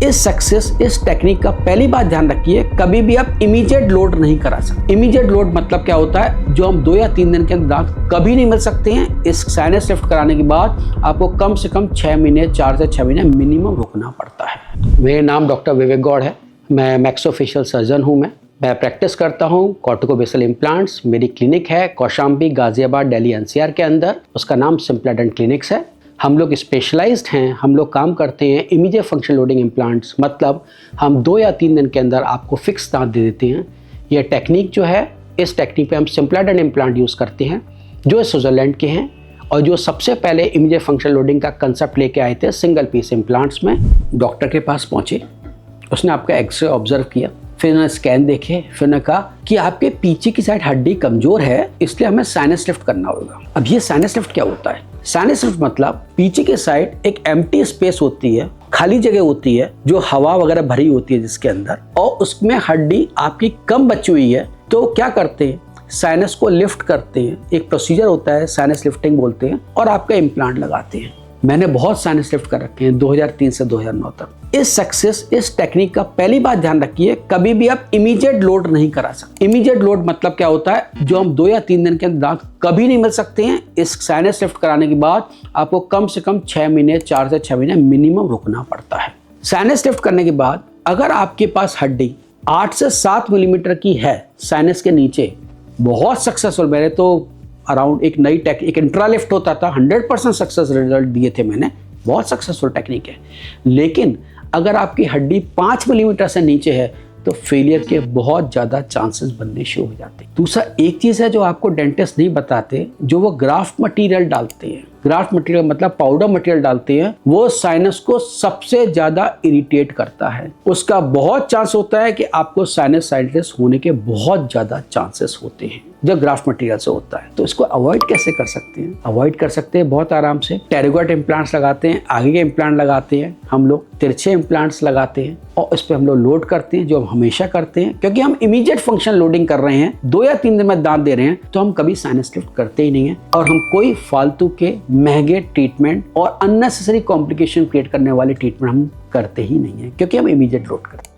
इस सक्सेस इस टेक्निक का पहली बात ध्यान रखिए, कभी भी आप इमीडिएट लोड नहीं करा सकते। इमीडिएट लोड मतलब क्या होता है, जो हम 2 या 3 दिन के अंदर दांत कभी नहीं मिल सकते हैं। इस साइनस लिफ्ट कराने के बाद आपको कम से कम 6 महीने 4 से 6 महीने मिनिमम रुकना पड़ता है। मेरा नाम डॉक्टर विवेक गौड़ है, मैं मैक्सोफेशियल सर्जन हूँ। मैं प्रैक्टिस करता हूँ कॉर्टिकोबेसल इम्प्लांट्स। मेरी क्लिनिक है कौशाम्बी, गाजियाबाद, दिल्ली एनसीआर के अंदर। उसका नाम सिम्प्लाडेंट क्लिनिक्स है। हम लोग स्पेशलाइज्ड हैं, हम लोग काम करते हैं इमीडिएट फंक्शन लोडिंग इम्प्लांट्स, मतलब हम 2 या 3 दिन के अंदर आपको फिक्स दांत दे देते हैं। यह टेक्निक जो है, इस टेक्निक पे हम सिम्प्लाडेंट इम्प्लांट यूज़ करते हैं जो स्विट्जरलैंड के हैं और जो सबसे पहले इमीडिएट फंक्शन लोडिंग का कंसेप्ट लेके आए थे सिंगल पीस इम्प्लांट्स में। डॉक्टर के पास पहुँचे, उसने आपका एक्सरे ऑब्जर्व किया, फिर उन्होंने स्कैन देखे, फिर उन्होंने कहा कि आपके पीछे की साइड हड्डी कमजोर है, इसलिए हमें साइनस लिफ्ट करना होगा। अब ये साइनस लिफ्ट क्या होता है? साइनस लिफ्ट मतलब पीछे की साइड एक एम्प्टी स्पेस होती है, खाली जगह होती है जो हवा वगैरह भरी होती है जिसके अंदर, और उसमें हड्डी आपकी कम बची हुई है। तो क्या करते हैं, साइनस को लिफ्ट करते हैं। एक प्रोसीजर होता है, साइनस लिफ्टिंग बोलते हैं, और आपका इम्प्लांट लगाते हैं। मैंने बहुत साइनस लिफ्ट कर रखे हैं 2003 से 2009 तक। इस सक्सेस इस टेक्निक का पहली बात ध्यान रखिए, कभी भी आप इमीडिएट लोड नहीं करा सकते। इमीडिएट लोड मतलब क्या होता है, जो हम 2 या 3 दिन के अंदर दांत कभी नहीं मिल सकते हैं। इस साइनस लिफ्ट कराने के बाद आपको कम से कम 6 महीने 4 से 6 महीने मिनिमम रुकना पड़ता है। साइनस लिफ्ट करने के बाद अगर आपके पास हड्डी 8 से 7 मिलीमीटर की है साइनस के नीचे, बहुत सक्सेसफुल। मैंने तो अराउंड एक नई टेक्निक इंट्रालिफ्ट होता था, 100% सक्सेस रिजल्ट दिए थे मैंने। बहुत सक्सेसफुल टेक्निक है। लेकिन अगर आपकी हड्डी 5 मिलीमीटर से नीचे है तो फेलियर के बहुत ज़्यादा चांसेस बनने शुरू हो जाते हैं। दूसरा एक चीज़ है जो आपको डेंटिस्ट नहीं बताते, जो वो ग्राफ्ट मटेरियल डालते हैं। ग्राफ्ट मटेरियल मतलब पाउडर मटेरियल डालते हैं, वो साइनस को सबसे ज़्यादा इरिटेट करता है। उसका बहुत चांस होता है कि आपको साइनसाइटिस होने के बहुत ज़्यादा चांसेस होते हैं जब ग्राफ्ट मटेरियल से होता है। तो इसको अवॉइड कैसे कर सकते हैं? अवॉइड कर सकते हैं बहुत आराम से। टेरिगोट इम्प्लांट्स लगाते हैं, आगे के इम्प्लांट लगाते हैं, हम लोग तिरछे इम्प्लांट्स लगाते हैं और इस पर हम लोग लोड करते हैं, जो हम हमेशा करते हैं। क्योंकि हम इमीडिएट फंक्शन लोडिंग कर रहे हैं, 2 या 3 दिन में दांत दे रहे हैं, तो हम कभी साइनस लिफ्ट करते ही नहीं है। और हम कोई फालतू के महंगे ट्रीटमेंट और अननेसेसरी कॉम्प्लिकेशन क्रिएट करने वाले ट्रीटमेंट हम करते ही नहीं है, क्योंकि हम इमीडिएट लोड करते हैं।